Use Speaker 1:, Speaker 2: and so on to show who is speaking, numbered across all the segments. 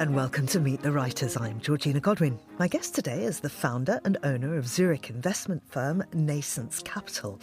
Speaker 1: and welcome to Meet the Writers. I'm Georgina Godwin. My guest today is the founder and owner of Zurich investment firm Naissance Capital.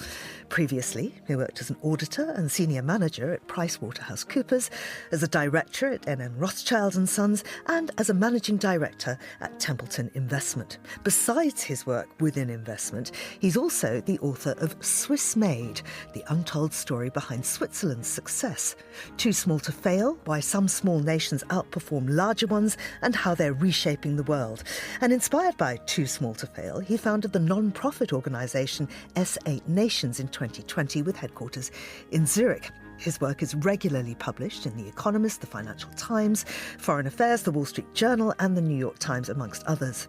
Speaker 1: Previously, he worked as an auditor and senior manager at PricewaterhouseCoopers, as a director at NN Rothschild & Sons, and as a managing director at Templeton Investment. Besides his work within investment, he's also the author of Swiss Made, the untold story behind Switzerland's success. Too Small to Fail, Why Some Small Nations Outperform Larger Ones and How They're Reshaping the World. And inspired by Too Small to Fail, he founded the non-profit organisation S8 Nations in 2020 with headquarters in Zurich. His work is regularly published in The Economist, The Financial Times, Foreign Affairs, The Wall Street Journal and The New York Times, amongst others.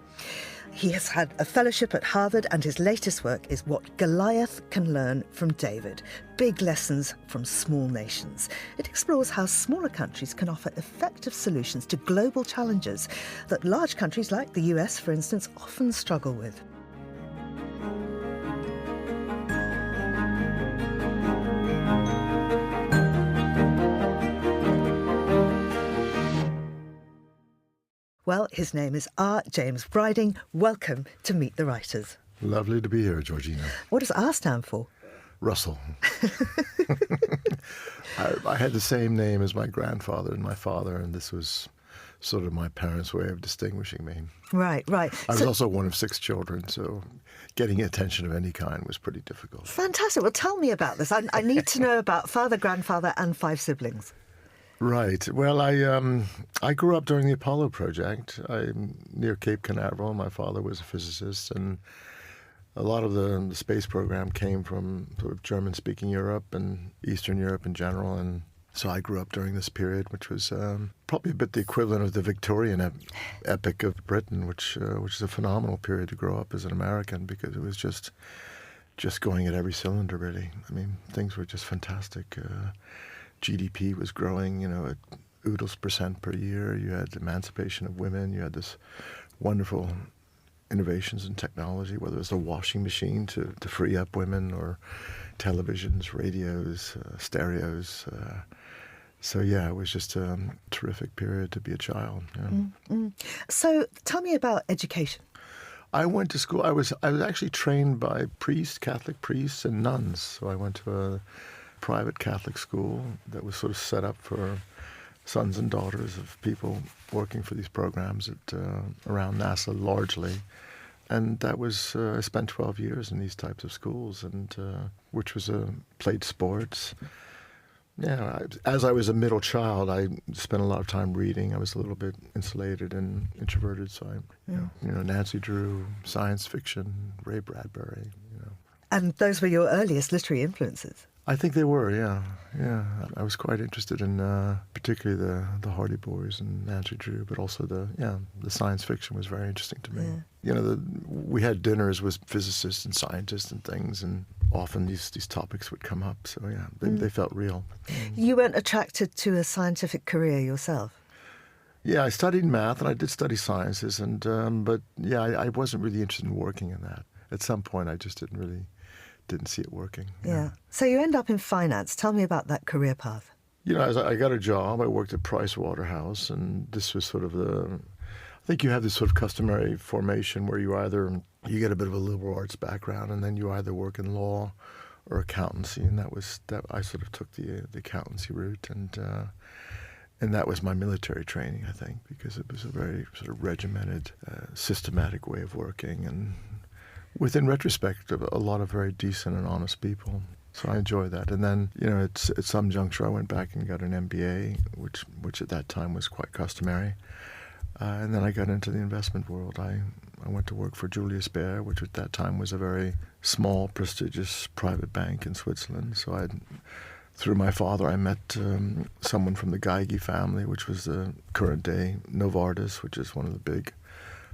Speaker 1: He has had a fellowship at Harvard, and his latest work is What Goliath Can Learn from David, Big Lessons from Small Nations. It explores how smaller countries can offer effective solutions to global challenges that large countries like the US, for instance, often struggle with. Well, his name is R. James Breiding. Welcome to Meet the Writers.
Speaker 2: Lovely to be here, Georgina.
Speaker 1: What does R stand for?
Speaker 2: Russell. I had the same name as my grandfather and my father, and this was sort of my parents' way of distinguishing me.
Speaker 1: Right.
Speaker 2: I was also one of 6 children, so getting attention of any kind was pretty difficult.
Speaker 1: Fantastic. Well, tell me about this. I need to know about father, grandfather, and 5 siblings.
Speaker 2: Right. Well, I grew up during the Apollo project. I'm near Cape Canaveral. My father was a physicist, and a lot of the space program came from sort of German-speaking Europe and Eastern Europe in general. And so I grew up during this period, which was probably a bit the equivalent of the Victorian epic of Britain, which is a phenomenal period to grow up as an American, because it was just going at every cylinder, really. I mean, things were just fantastic. GDP was growing, at oodles % per year. You had emancipation of women. You had this wonderful innovations in technology, whether it was the washing machine to free up women, or televisions, radios, stereos. So, yeah, it was just a terrific period to be a child. Yeah.
Speaker 1: So tell me about education.
Speaker 2: I went to school. I was actually trained by Catholic priests and nuns. So I went to a private Catholic school that was sort of set up for sons and daughters of people working for these programs around NASA largely. And that was, I spent 12 years in these types of schools, and which was played sports. Yeah, as I was a middle child, I spent a lot of time reading. I was a little bit insulated and introverted, so Nancy Drew, science fiction, Ray Bradbury.
Speaker 1: And those were your earliest literary influences?
Speaker 2: I think they were, yeah. I was quite interested in particularly the Hardy Boys and Nancy Drew, but also the science fiction was very interesting to me. Yeah. We had dinners with physicists and scientists and things, and often these topics would come up. So yeah, they felt real.
Speaker 1: You weren't attracted to a scientific career yourself?
Speaker 2: Yeah, I studied math and I did study sciences, and but yeah, I wasn't really interested in working in that. At some point, I just didn't see it working.
Speaker 1: Yeah. So you end up in finance. Tell me about that career path.
Speaker 2: As I got a job, I worked at Pricewaterhouse, and this was sort of I think you have this sort of customary formation where you get a bit of a liberal arts background, and then you either work in law or accountancy, and that I sort of took the accountancy route, and that was my military training, I think, because it was a very sort of regimented, systematic way of working, and within retrospect, a lot of very decent and honest people. So I enjoy that. And then, at some juncture, I went back and got an MBA, which at that time was quite customary. And then I got into the investment world. I went to work for Julius Baer, which at that time was a very small, prestigious private bank in Switzerland. So through my father, I met someone from the Geigy family, which was the current day Novartis, which is one of the big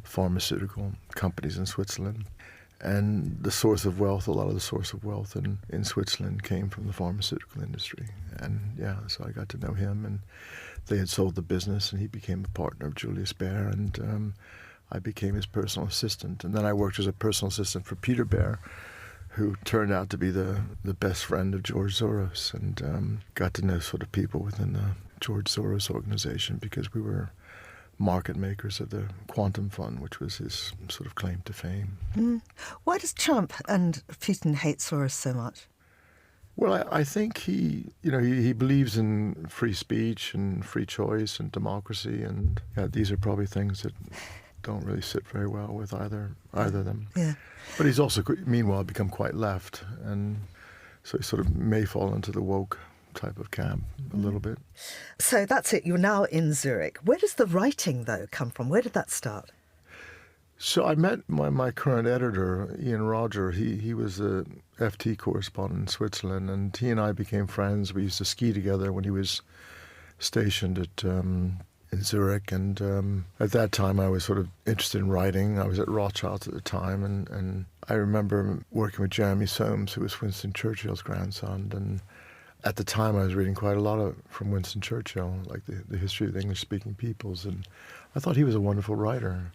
Speaker 2: pharmaceutical companies in Switzerland. And a lot of the source of wealth in Switzerland came from the pharmaceutical industry. And so I got to know him, and they had sold the business, and he became a partner of Julius Baer, and I became his personal assistant. And then I worked as a personal assistant for Peter Baer, who turned out to be the best friend of George Soros, and got to know sort of people within the George Soros organization, because we were market makers of the Quantum Fund, which was his sort of claim to fame.
Speaker 1: Why does Trump and Putin hate Soros so much?
Speaker 2: Well, I think he believes in free speech and free choice and democracy, and these are probably things that don't really sit very well with either of them.
Speaker 1: Yeah.
Speaker 2: But he's also, meanwhile, become quite left, and so he sort of may fall into the woke type of camp a little bit.
Speaker 1: So that's it. You're now in Zurich. Where does the writing, though, come from? Where did that start?
Speaker 2: So I met my current editor, Ian Roger. He was a FT correspondent in Switzerland, and he and I became friends. We used to ski together when he was stationed in Zurich, and at that time I was sort of interested in writing. I was at Rothschild's at the time, and I remember working with Jeremy Soames, who was Winston Churchill's grandson, and at the time I was reading quite a lot from Winston Churchill, like the history of the English-speaking peoples, and I thought he was a wonderful writer.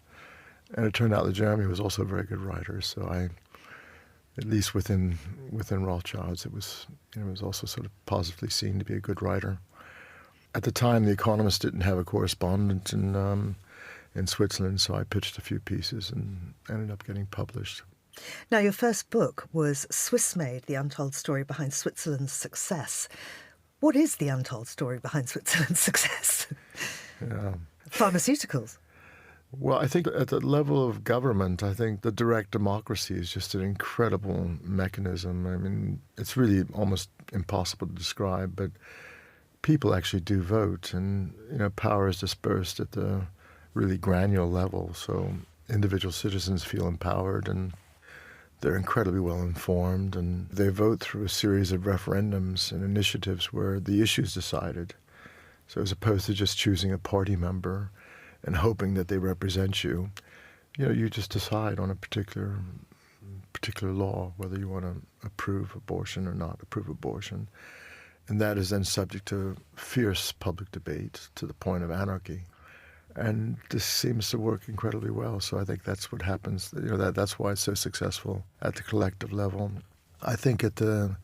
Speaker 2: And it turned out that Jeremy was also a very good writer, so at least within Rothschild's, it was also sort of positively seen to be a good writer. At the time, The Economist didn't have a correspondent in Switzerland, so I pitched a few pieces and ended up getting published.
Speaker 1: Now, your first book was Swiss Made, The Untold Story Behind Switzerland's Success. What is the untold story behind Switzerland's success?
Speaker 2: Yeah.
Speaker 1: Pharmaceuticals.
Speaker 2: Well, I think at the level of government, I think the direct democracy is just an incredible mechanism. I mean, it's really almost impossible to describe, but people actually do vote, and power is dispersed at the really granular level. So individual citizens feel empowered, and they're incredibly well informed, and they vote through a series of referendums and initiatives where the issue's decided. So as opposed to just choosing a party member and hoping that they represent you, you just decide on a particular law whether you want to approve abortion or not approve abortion. And that is then subject to fierce public debate to the point of anarchy. And this seems to work incredibly well. So I think that's what happens. That's why it's so successful at the collective level. I think at the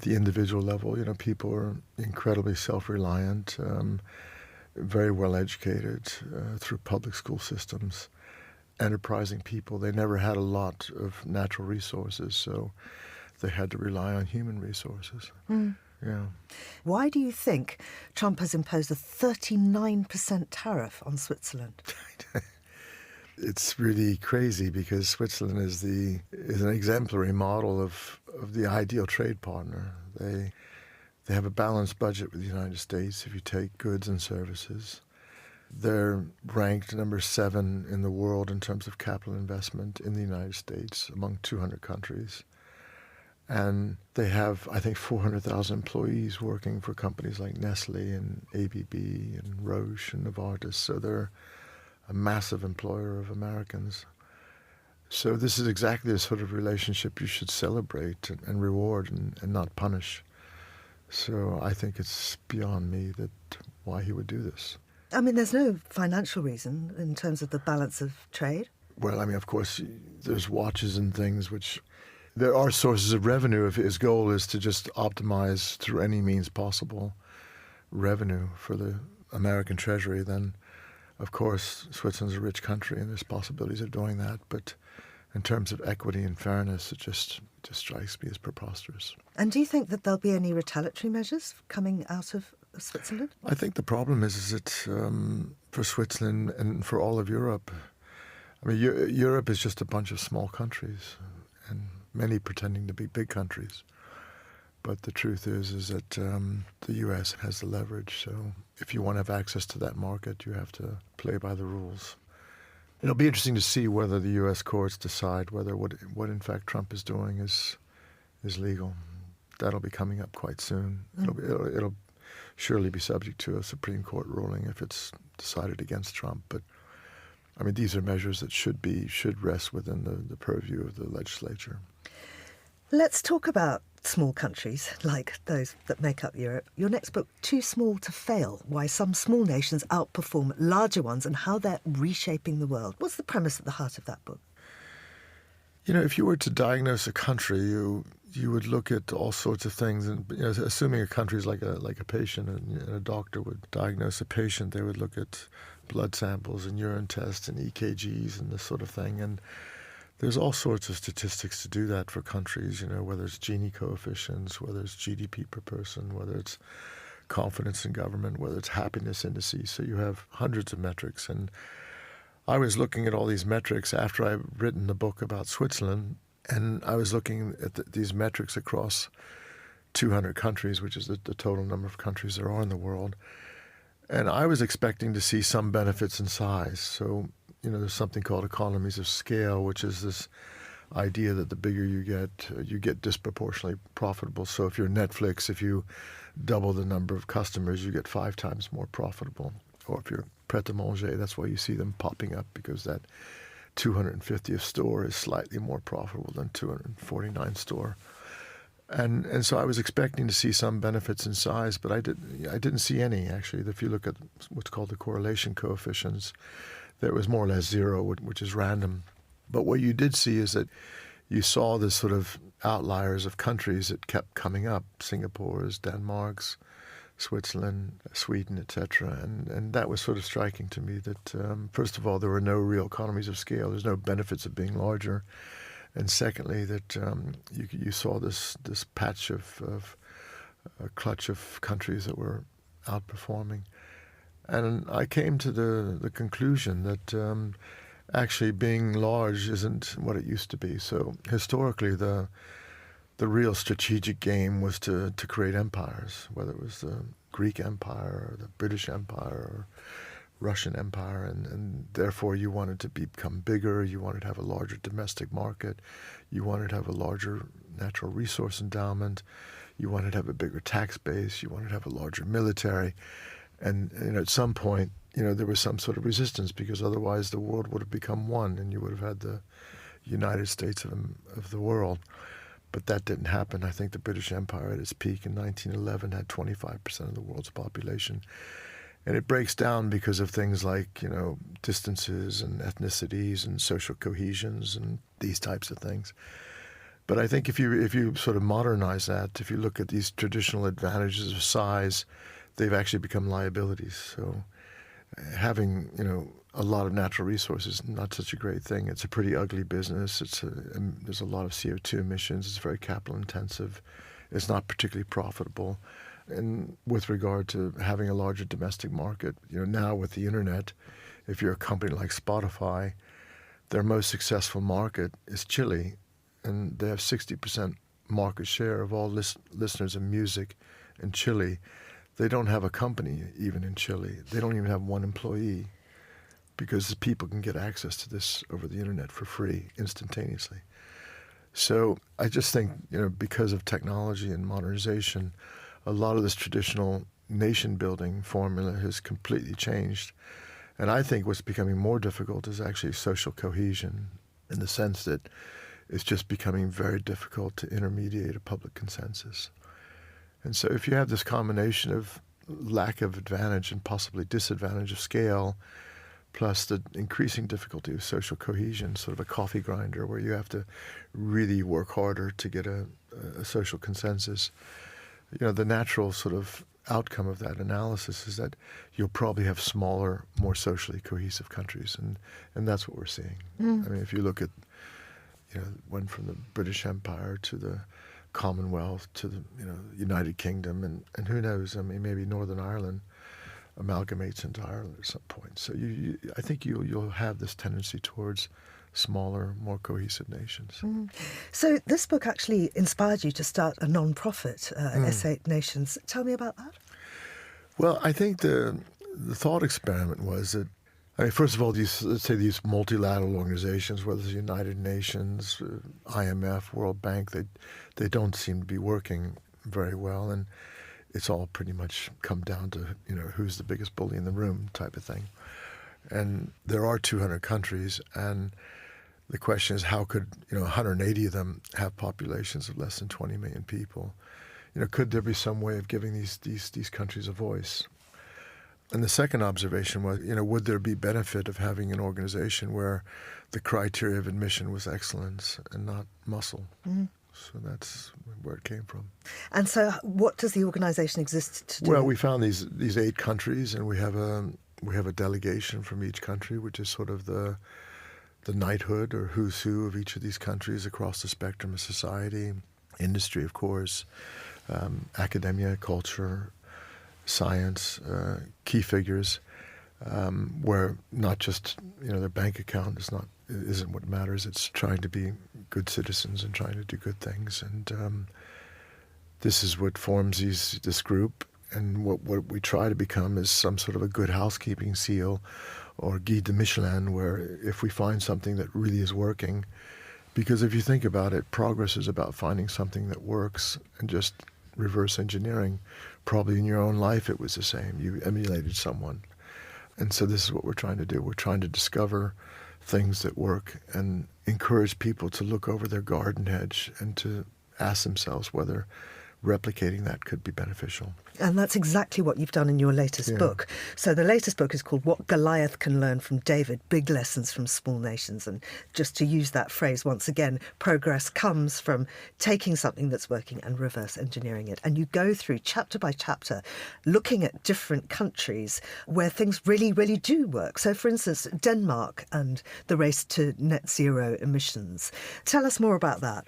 Speaker 2: individual level, people are incredibly self-reliant, very well educated through public school systems, enterprising people. They never had a lot of natural resources, so they had to rely on human resources. Yeah.
Speaker 1: Why do you think Trump has imposed a 39% tariff on Switzerland?
Speaker 2: It's really crazy because Switzerland is an exemplary model of the ideal trade partner. They have a balanced budget with the United States if you take goods and services. They're ranked number 7 in the world in terms of capital investment in the United States among 200 countries. And they have, I think, 400,000 employees working for companies like Nestle and ABB and Roche and Novartis. So they're a massive employer of Americans. So this is exactly the sort of relationship you should celebrate and reward and not punish. So I think it's beyond me why he would do this.
Speaker 1: I mean, there's no financial reason in terms of the balance of trade.
Speaker 2: Well, I mean, of course, there's watches and things which... There are sources of revenue if his goal is to just optimize through any means possible revenue for the American Treasury. Then, of course, Switzerland's a rich country and there's possibilities of doing that. But in terms of equity and fairness, it just strikes me as preposterous.
Speaker 1: And do you think that there'll be any retaliatory measures coming out of Switzerland?
Speaker 2: I think the problem is that for Switzerland and for all of Europe, I mean, Europe is just a bunch of small countries, and many pretending to be big countries. But the truth is that the U.S. has the leverage. So if you want to have access to that market, you have to play by the rules. It'll be interesting to see whether the U.S. courts decide whether what in fact Trump is doing is legal. That'll be coming up quite soon. It'll surely be subject to a Supreme Court ruling if it's decided against Trump. But I mean, these are measures that should rest within the purview of the legislature.
Speaker 1: Let's talk about small countries like those that make up Europe. Your next book, Too Small to Fail, Why Some Small Nations Outperform Larger Ones and How They're Reshaping the World. What's the premise at the heart of that book?
Speaker 2: If you were to diagnose a country, you would look at all sorts of things. And assuming a country is like a patient and a doctor would diagnose a patient, they would look at blood samples and urine tests and EKGs and this sort of thing. And there's all sorts of statistics to do that for countries, whether it's Gini coefficients, whether it's GDP per person, whether it's confidence in government, whether it's happiness indices. So you have hundreds of metrics. And I was looking at all these metrics after I'd written the book about Switzerland, and I was looking at these metrics across 200 countries, which is the total number of countries there are in the world. And I was expecting to see some benefits in size. So, there's something called economies of scale, which is this idea that the bigger you get disproportionately profitable. So if you're Netflix, if you double the number of customers, you get 5 times more profitable. Or if you're Pret-a-Manger, that's why you see them popping up, because that 250th store is slightly more profitable than 249th store. And so I was expecting to see some benefits in size, but I didn't see any, actually. If you look at what's called the correlation coefficients, there was more or less zero, which is random. But what you did see is that you saw this sort of outliers of countries that kept coming up: Singapore's, Denmark's, Switzerland, Sweden, etc. And that was sort of striking to me that, first of all, there were no real economies of scale. There's no benefits of being larger. And secondly, that you saw this patch of a clutch of countries that were outperforming. And I came to the conclusion that actually being large isn't what it used to be. So historically, the real strategic game was to create empires, whether it was the Greek Empire or the British Empire or Russian Empire, and therefore you wanted to become bigger, you wanted to have a larger domestic market, you wanted to have a larger natural resource endowment, you wanted to have a bigger tax base, you wanted to have a larger military. And at some point, there was some sort of resistance, because otherwise the world would have become one and you would have had the United States of the world. But that didn't happen. I think the British Empire at its peak in 1911 had 25% of the world's population. And it breaks down because of things like, distances and ethnicities and social cohesions and these types of things. But I think if you sort of modernize that, if you look at these traditional advantages of size, they've actually become liabilities. So having, a lot of natural resources is not such a great thing. It's a pretty ugly business. There's a lot of CO2 emissions. It's very capital intensive. It's not particularly profitable. And with regard to having a larger domestic market, now with the internet, if you're a company like Spotify, their most successful market is Chile, and they have 60% market share of all listeners of music in Chile. They don't have a company even in Chile. They don't even have one employee, because the people can get access to this over the internet for free instantaneously. So I just think, because of technology and modernization, a lot of this traditional nation-building formula has completely changed. And I think what's becoming more difficult is actually social cohesion, in the sense that it's just becoming very difficult to intermediate a public consensus. And so if you have this combination of lack of advantage and possibly disadvantage of scale, plus the increasing difficulty of social cohesion, sort of a coffee grinder where you have to really work harder to get a social consensus, the natural sort of outcome of that analysis is that you'll probably have smaller, more socially cohesive countries, and that's what we're seeing. I mean, if you look at, went from the British Empire to the Commonwealth to the United Kingdom, and who knows? I mean, maybe Northern Ireland amalgamates into Ireland at some point. So I think you'll have this tendency towards smaller, more cohesive nations.
Speaker 1: So this book actually inspired you to start a non-profit, S8 Nations. Tell me about that.
Speaker 2: Well, I think the thought experiment was that, first of all, these multilateral organizations, whether it's the United Nations, IMF, World Bank, they don't seem to be working very well, and it's all pretty much come down to, who's the biggest bully in the room type of thing. And there are 200 countries, and the question is, how could 180 of them have populations of less than 20 million people? Could there be some way of giving these countries a voice? And the second observation was, would there be benefit of having an organization where the criteria of admission was excellence and not muscle? So that's where it came from. And
Speaker 1: so what does the organization exist to do?
Speaker 2: Well, we found these 8 countries, and we have a We have a delegation from each country, which is sort of the knighthood or who's who of each of these countries across the spectrum of society, industry, of course, academia, culture, science, key figures, where not just their bank account isn't what matters. It's trying to be good citizens and trying to do good things, and this is what forms this group. And what we try to become is some sort of a good housekeeping seal or guide de Michelin, where if we find something that really is working, because if you think about it, progress is about finding something that works and just reverse engineering. Probably in your own life it was the same. You emulated someone. And so this is what we're trying to do. We're trying to discover things that work and encourage people to look over their garden hedge and to ask themselves whether replicating that could be beneficial.
Speaker 1: And that's exactly what you've done in your latest book. So the latest book is called What Goliath Can Learn from David, Big Lessons from Small Nations. And just to use that phrase once again, progress comes from taking something that's working and reverse engineering it. And you go through chapter by chapter, looking at different countries where things really, really do work. So for instance, Denmark and the race to net zero emissions. Tell us more about that.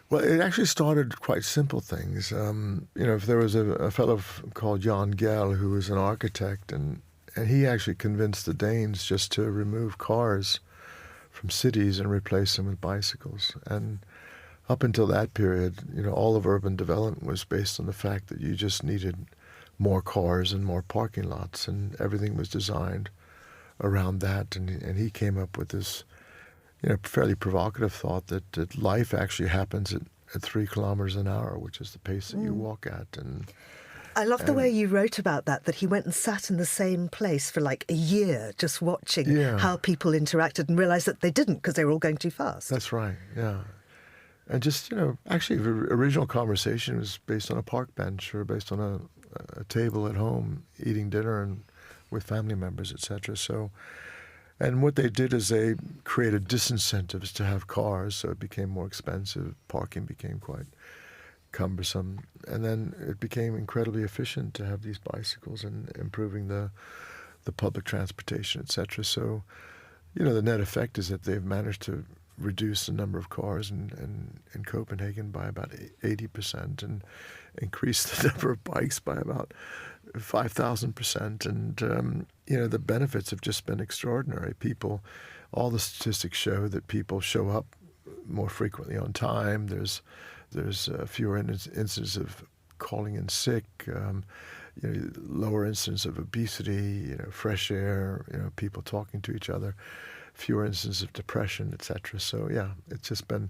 Speaker 2: Well, it actually started quite simple things. If there was a fellow called Jan Gehl who was an architect, and he actually convinced the Danes just to remove cars from cities and replace them with bicycles. And up until that period, all of urban development was based on the fact that you just needed more cars and more parking lots, and everything was designed around that. And he came up with this fairly provocative thought that life actually happens at 3 kilometers an hour, which is the pace that you walk at. And
Speaker 1: I love the way you wrote about that he went and sat in the same place for like a year just watching how people interacted and realised that they didn't because they were all going too fast.
Speaker 2: That's right, yeah. And just, actually the original conversation was based on a park bench or based on a table at home, eating dinner and with family members, etc. And what they did is they created disincentives to have cars, so it became more expensive. Parking became quite cumbersome. And then it became incredibly efficient to have these bicycles and improving the public transportation, etc. So, the net effect is that they've managed to reduce the number of cars in Copenhagen by about 80% and increase the number of bikes by about 5,000%. And, the benefits have just been extraordinary. All the statistics show that people show up more frequently on time. There's fewer incidents of calling in sick, lower incidence of obesity, fresh air, people talking to each other, fewer instances of depression, etc. So, it's just been...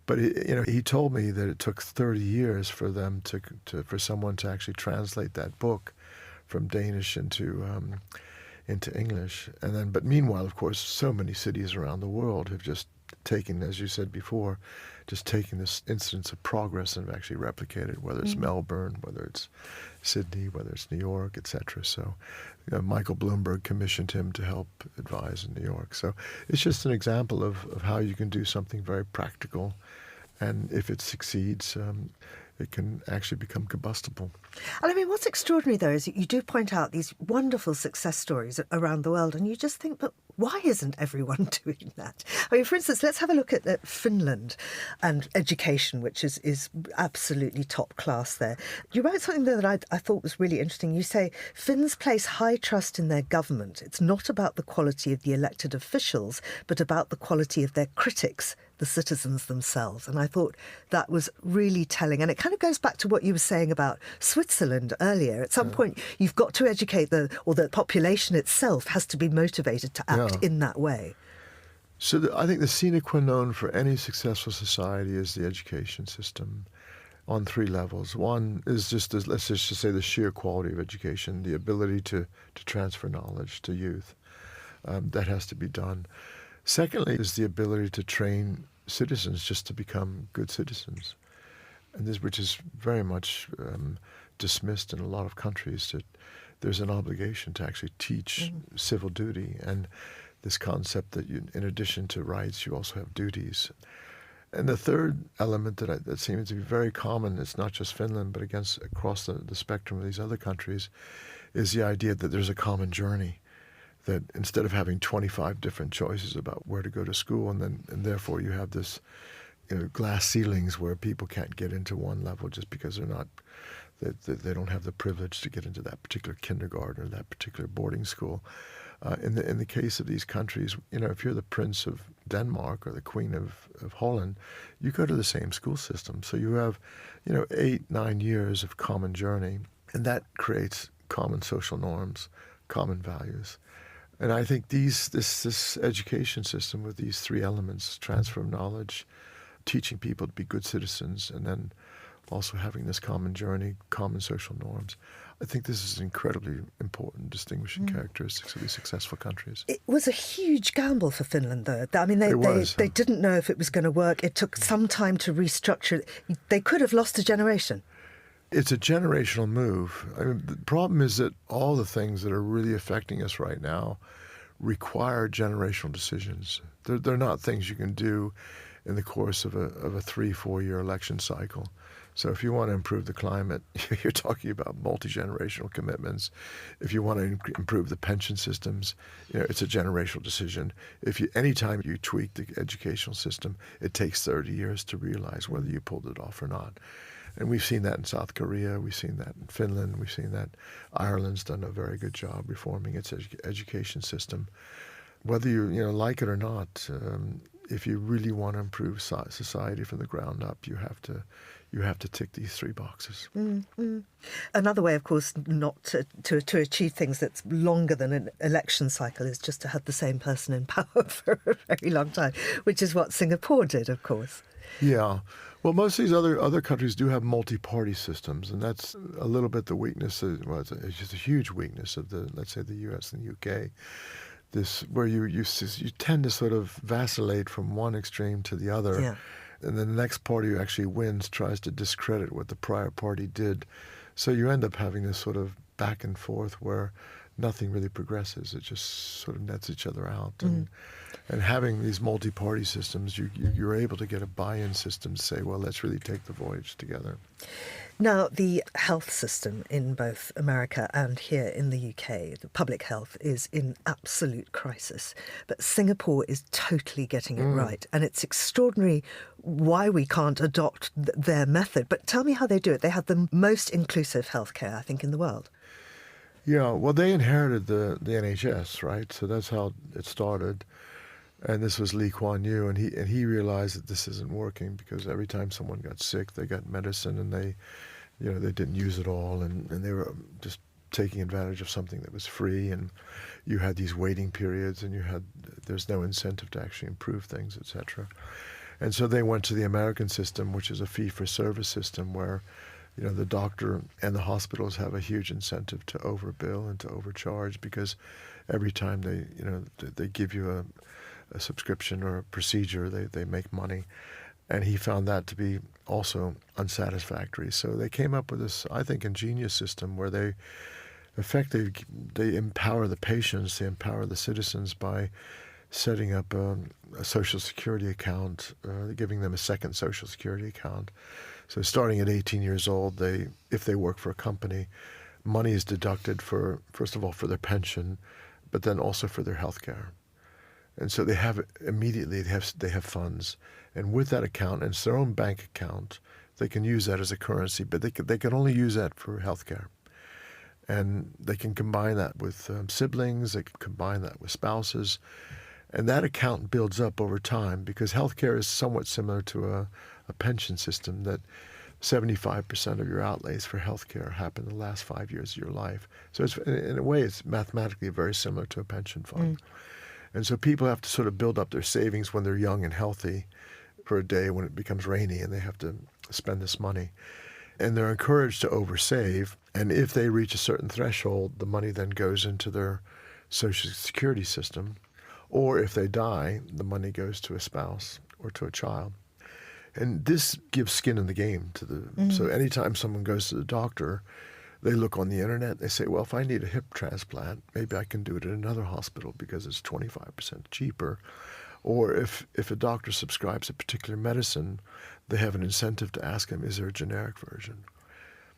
Speaker 2: But, he told me that it took 30 years for them for someone to actually translate that book from Danish into English. But meanwhile, of course, so many cities around the world have just taken, as you said before, this instance of progress and have actually replicated, whether it's Melbourne, whether it's Sydney, whether it's New York, etc. So, Michael Bloomberg commissioned him to help advise in New York. So it's just an example of how you can do something very practical, and if it succeeds, it can actually become combustible.
Speaker 1: And I mean, what's extraordinary, though, is that you do point out these wonderful success stories around the world, and you just think, but why isn't everyone doing that? I mean, for instance, let's have a look at Finland and education, which is absolutely top class there. You wrote something there that I thought was really interesting. You say, Finns place high trust in their government. It's not about the quality of the elected officials, but about the quality of their critics, the citizens themselves. And I thought that was really telling. And it kind of goes back to what you were saying about Switzerland earlier. At some point, you've got to educate the population itself has to be motivated to act in that way.
Speaker 2: So I think the sine qua non for any successful society is the education system on 3 levels. One is let's just say the sheer quality of education, the ability to transfer knowledge to youth. That has to be done. Secondly is the ability to train citizens just to become good citizens, and which is very much dismissed in a lot of countries, that there's an obligation to actually teach civil duty, and this concept that in addition to rights, you also have duties. And the third element that seems to be very common, it's not just Finland, but across the spectrum of these other countries, is the idea that there's a common journey, that instead of having 25 different choices about where to go to school, and therefore you have this, glass ceilings where people can't get into one level just because they don't have the privilege to get into that particular kindergarten or that particular boarding school. In the case of these countries, if you're the Prince of Denmark or the Queen of Holland, you go to the same school system. So you have, 8-9 years of common journey, and that creates common social norms, common values. And I think this education system with these three elements, transfer of knowledge, teaching people to be good citizens, and then also having this common journey, common social norms. I think this is incredibly important distinguishing characteristics of these successful countries.
Speaker 1: It was a huge gamble for Finland, though. I mean, they didn't know if it was going to work. It took some time to restructure. They could have lost a generation.
Speaker 2: It's a generational move. I mean, the problem is that all the things that are really affecting us right now require generational decisions. They're not things you can do in the course of a 3-4 year election cycle. So if you want to improve the climate, you're talking about multi-generational commitments. If you want to improve the pension systems, it's a generational decision. Anytime you tweak the educational system, it takes 30 years to realize whether you pulled it off or not. And we've seen that in South Korea, we've seen that in Finland, we've seen that Ireland's done a very good job reforming its education system. Whether you like it or not, if you really want to improve society from the ground up, you have to tick these three boxes.
Speaker 1: Mm-hmm. Another way, of course, not to achieve things that's longer than an election cycle is just to have the same person in power for a very long time, which is what Singapore did, of course.
Speaker 2: Yeah. Well, most of these other countries do have multi-party systems, and that's a little bit the weakness. It's just a huge weakness of let's say, the U.S. and the U.K. This where you tend to sort of vacillate from one extreme to the other.
Speaker 1: Yeah.
Speaker 2: And then the next party who actually wins tries to discredit what the prior party did. So you end up having this sort of back and forth where nothing really progresses. It just sort of nets each other out. And having these multi-party systems, you're able to get a buy-in system to say, well, let's really take the voyage together.
Speaker 1: Now, the health system in both America and here in the UK, the public health, is in absolute crisis. But Singapore is totally getting it right. And it's extraordinary why we can't adopt their method. But tell me how they do it. They have the most inclusive healthcare, I think, in the world.
Speaker 2: Yeah, well, they inherited the NHS, right? So that's how it started. And this was Lee Kuan Yew, and he realized that this isn't working because every time someone got sick, they got medicine and they didn't use it all, and they were just taking advantage of something that was free, and you had these waiting periods, and there's no incentive to actually improve things, etc. And so they went to the American system, which is a fee-for-service system where the doctor and the hospitals have a huge incentive to overbill and to overcharge because every time they give you a subscription or a procedure, they make money. And he found that to be also unsatisfactory. So they came up with this, I think, ingenious system where they empower the patients, they empower the citizens by setting up a Social Security account, giving them a second Social Security account. So starting at 18 years old, if they work for a company, money is deducted first of all for their pension, but then also for their health care. And so they have funds. And with that account, and it's their own bank account, they can use that as a currency, but they can only use that for health care. And they can combine that with siblings, they can combine that with spouses. And that account builds up over time because healthcare is somewhat similar to a pension system that 75% of your outlays for healthcare happen in the last 5 years of your life. So it's, in a way, it's mathematically very similar to a pension fund. And so people have to sort of build up their savings when they're young and healthy for a day when it becomes rainy and they have to spend this money. And they're encouraged to oversave. And if they reach a certain threshold, the money then goes into their Social Security system. Or if they die, the money goes to a spouse or to a child. And this gives skin in the game to the. So anytime someone goes to the doctor, they look on the internet, they say, well, if I need a hip transplant, maybe I can do it at another hospital because it's 25% cheaper. Or if a doctor subscribes a particular medicine, they have an incentive to ask him, is there a generic version?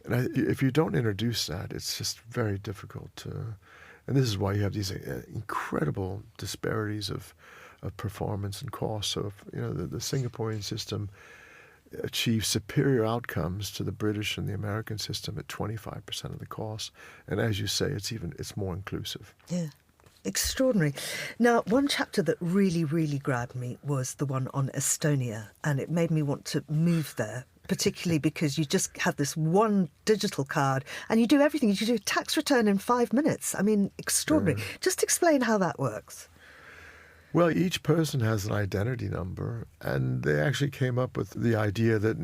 Speaker 2: And if you don't introduce that, it's just very difficult to. And this is why you have these incredible disparities of performance and cost. So, the Singaporean system achieves superior outcomes to the British and the American system at 25% of the cost. And as you say, it's more inclusive.
Speaker 1: Yeah. Extraordinary. Now, one chapter that really, really grabbed me was the one on Estonia, and it made me want to move there, particularly because you just have this one digital card and you do everything. You do a tax return in 5 minutes. I mean, extraordinary. Just explain how that works.
Speaker 2: Well, each person has an identity number, and they actually came up with the idea that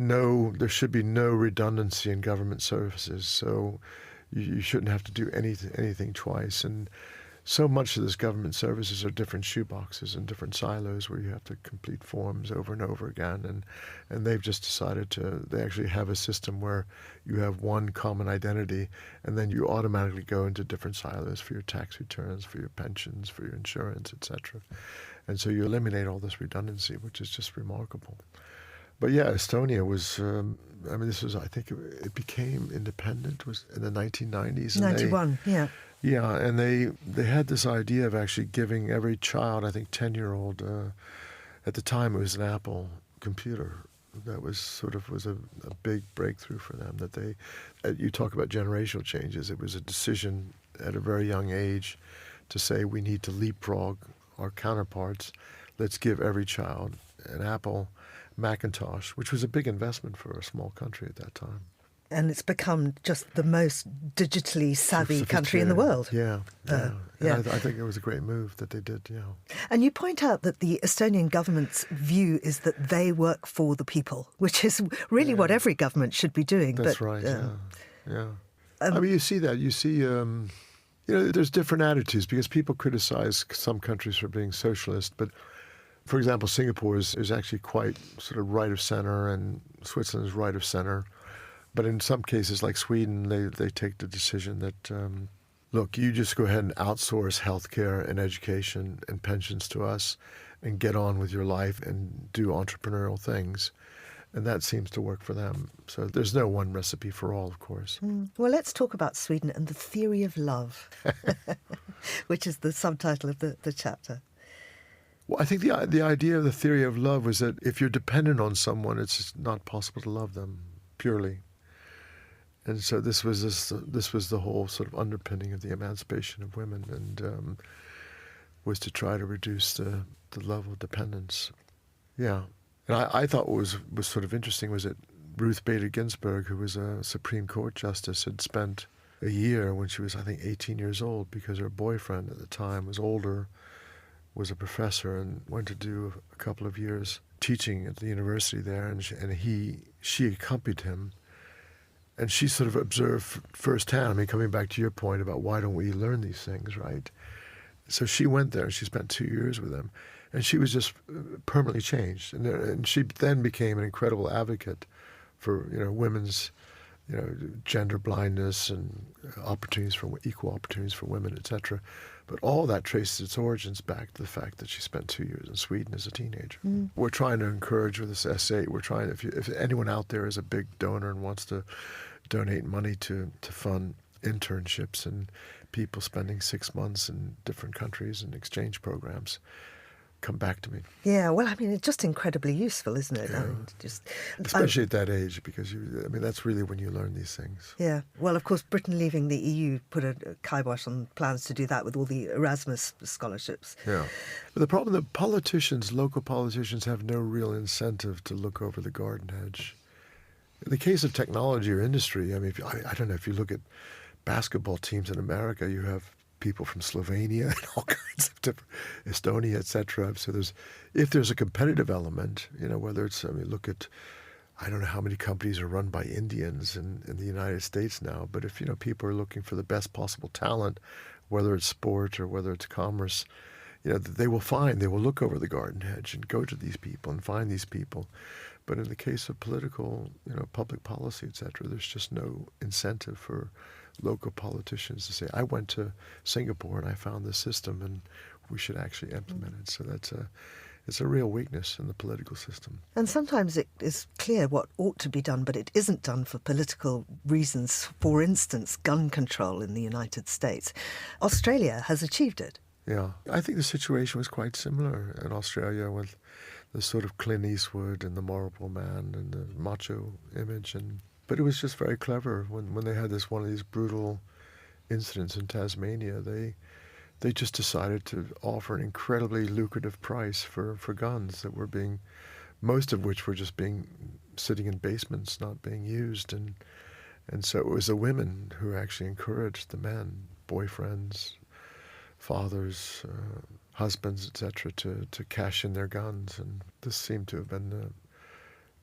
Speaker 2: there should be no redundancy in government services, so you shouldn't have to do anything twice. And so much of this government services are different shoeboxes and different silos where you have to complete forms over and over again. And they've just decided they actually have a system where you have one common identity, and then you automatically go into different silos for your tax returns, for your pensions, for your insurance, etc. And so you eliminate all this redundancy, which is just remarkable. But yeah, Estonia was, I think it became independent was in the 1990s.
Speaker 1: 91, yeah.
Speaker 2: Yeah, and they had this idea of actually giving every child, I think 10-year-old, at the time it was an Apple computer. That was a big breakthrough for them. That you talk about generational changes. It was a decision at a very young age to say we need to leapfrog our counterparts. Let's give every child an Apple Macintosh, which was a big investment for a small country at that time.
Speaker 1: And it's become just the most digitally savvy country in the world.
Speaker 2: Yeah. I think it was a great move that they did, yeah.
Speaker 1: And you point out that the Estonian government's view is that they work for the people, which is really what every government should be doing.
Speaker 2: That's right, yeah. You see that. You see, there's different attitudes because people criticize some countries for being socialist, but for example, Singapore is actually quite sort of right of center, and Switzerland is right of center. But in some cases, like Sweden, they take the decision that, look, you just go ahead and outsource healthcare and education and pensions to us and get on with your life and do entrepreneurial things. And that seems to work for them. So there's no one recipe for all, of course.
Speaker 1: Well, let's talk about Sweden and the theory of love, which is the subtitle of the chapter.
Speaker 2: Well, I think the idea of the theory of love was that if you're dependent on someone, it's just not possible to love them purely. And so this was the whole sort of underpinning of the emancipation of women, and was to try to reduce the level of dependence. Yeah. And I thought what was sort of interesting was that Ruth Bader Ginsburg, who was a Supreme Court justice, had spent a year when she was, I think, 18 years old, because her boyfriend at the time was older, was a professor, and went to do a couple of years teaching at the university there, and she accompanied him. And she sort of observed firsthand, coming back to your point about why don't we learn these things, right? So she went there and she spent 2 years with him. And she was just permanently changed. And she then became an incredible advocate for, women's, gender blindness and equal opportunities for women, etc. But all that traces its origins back to the fact that she spent 2 years in Sweden as a teenager. We're trying to encourage with this essay, if anyone out there is a big donor and wants to donate money to fund internships and people spending 6 months in different countries and exchange programs, come back to me.
Speaker 1: Yeah, well, it's just incredibly useful, isn't it?
Speaker 2: Yeah. Especially at that age, because that's really when you learn these things.
Speaker 1: Yeah. Well, of course, Britain leaving the EU put a kibosh on plans to do that with all the Erasmus scholarships.
Speaker 2: Yeah. But the problem that local politicians have no real incentive to look over the garden hedge. In the case of technology or industry, I don't know, if you look at basketball teams in America, you have people from Slovenia and all kinds of different, Estonia, etc. So if there's a competitive element, whether it's, look at, I don't know how many companies are run by Indians in the United States now, but if, people are looking for the best possible talent, whether it's sport or whether it's commerce, they will look over the garden hedge and go to these people and find these people. But in the case of political, public policy, etc., there's just no incentive for local politicians to say, I went to Singapore and I found this system and we should actually implement it. So It's a real weakness in the political system.
Speaker 1: And sometimes it is clear what ought to be done, but it isn't done for political reasons. For instance, gun control in the United States. Australia has achieved it.
Speaker 2: Yeah, I think the situation was quite similar in Australia with the sort of Clint Eastwood and the Marlboro Man and the macho image. But it was just very clever when they had one of these brutal incidents in Tasmania. They just decided to offer an incredibly lucrative price for guns that were most of which were just sitting in basements, not being used. And so it was the women who actually encouraged the men, boyfriends, fathers, husbands, etc., to cash in their guns. And this seemed to have been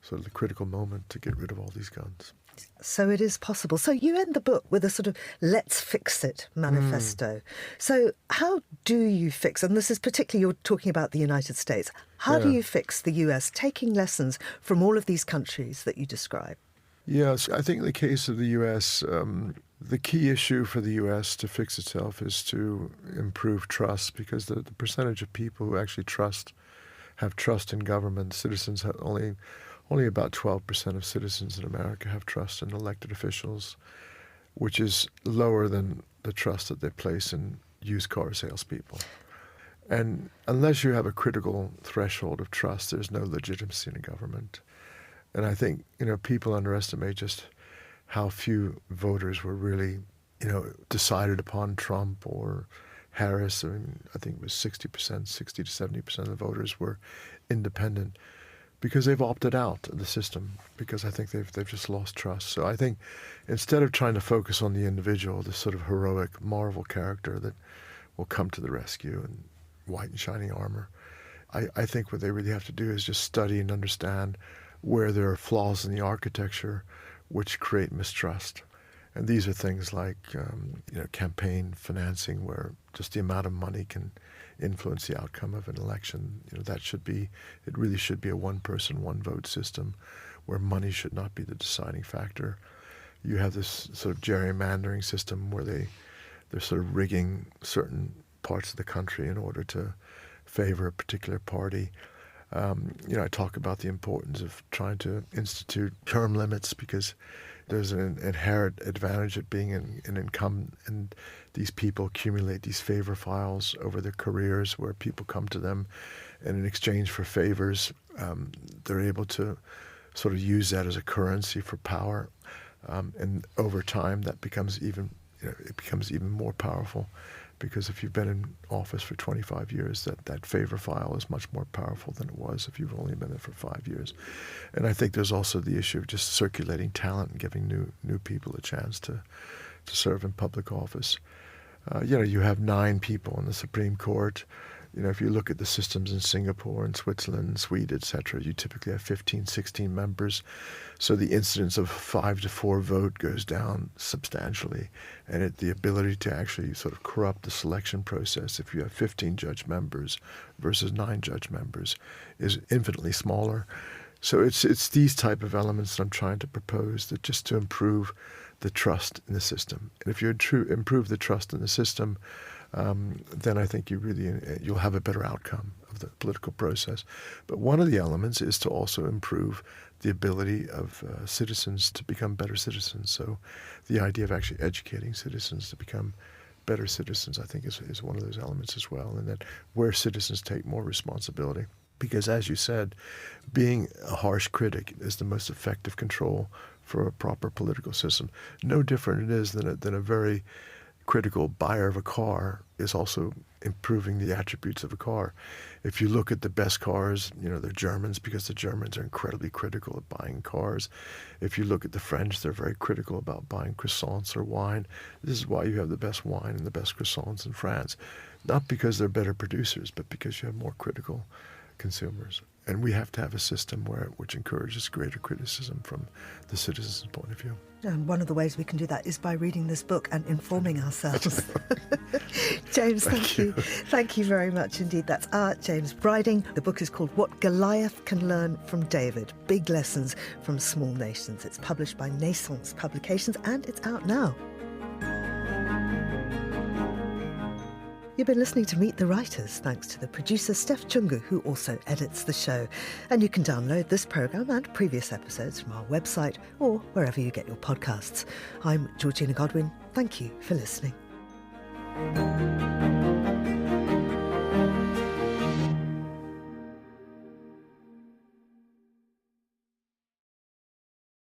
Speaker 2: sort of the critical moment to get rid of all these guns.
Speaker 1: So it is possible. So you end the book with a sort of let's fix it manifesto. So how do you fix, and this is particularly, you're talking about the United States, how do you fix the US, taking lessons from all of these countries that you describe?
Speaker 2: Yes, I think in the case of the US, the key issue for the US to fix itself is to improve trust, because the percentage of people who actually have trust in government, citizens have only about 12% of citizens in America have trust in elected officials, which is lower than the trust that they place in used car salespeople. And unless you have a critical threshold of trust, there's no legitimacy in a government. And I think, people underestimate just how few voters were really, decided upon Trump or Harris. I mean, I think it was 60%, 60 to 70% of the voters were independent, because they've opted out of the system, because I think they've just lost trust. So I think instead of trying to focus on the individual, this sort of heroic Marvel character that will come to the rescue in white and shiny armor, I think what they really have to do is just study and understand where there are flaws in the architecture which create mistrust. And these are things like campaign financing, where just the amount of money can influence the outcome of an election. It really should be a one-person, one-vote system where money should not be the deciding factor. You have this sort of gerrymandering system where they're sort of rigging certain parts of the country in order to favor a particular party. I talk about the importance of trying to institute term limits, because there's an inherent advantage of being an incumbent, and these people accumulate these favor files over their careers, where people come to them, and in exchange for favors, they're able to sort of use that as a currency for power, and over time that becomes even more powerful, because if you've been in office for 25 years, that favor file is much more powerful than it was if you've only been there for 5 years. And I think there's also the issue of just circulating talent and giving new people a chance to serve in public office. You have 9 people in the Supreme Court. If you look at the systems in Singapore and Switzerland, Sweden, etc., you typically have 15, 16 members. So the incidence of 5-4 vote goes down substantially. And the ability to actually sort of corrupt the selection process, if you have 15 judge members versus 9 judge members, is infinitely smaller. So it's these type of elements that I'm trying to propose, that just to improve the trust in the system. And if you improve the trust in the system, then I think you'll have a better outcome of the political process. But one of the elements is to also improve the ability of citizens to become better citizens. So the idea of actually educating citizens to become better citizens, I think, is one of those elements as well, and that where citizens take more responsibility. Because as you said, being a harsh critic is the most effective control for a proper political system. No different it is than a very critical buyer of a car is also improving the attributes of a car. If you look at the best cars, they're Germans, because the Germans are incredibly critical at buying cars. If you look at the French, they're very critical about buying croissants or wine. This is why you have the best wine and the best croissants in France. Not because they're better producers, but because you have more critical consumers. And we have to have a system which encourages greater criticism from the citizen's point of view.
Speaker 1: And one of the ways we can do that is by reading this book and informing ourselves. James, thank you. Thank you very much indeed. That's James Breiding. The book is called What Goliath Can Learn from David, Big Lessons from Small Nations. It's published by Naissance Publications and it's out now. You've been listening to Meet the Writers, thanks to the producer Steph Chungu, who also edits the show. And you can download this programme and previous episodes from our website or wherever you get your podcasts. I'm Georgina Godwin. Thank you for listening.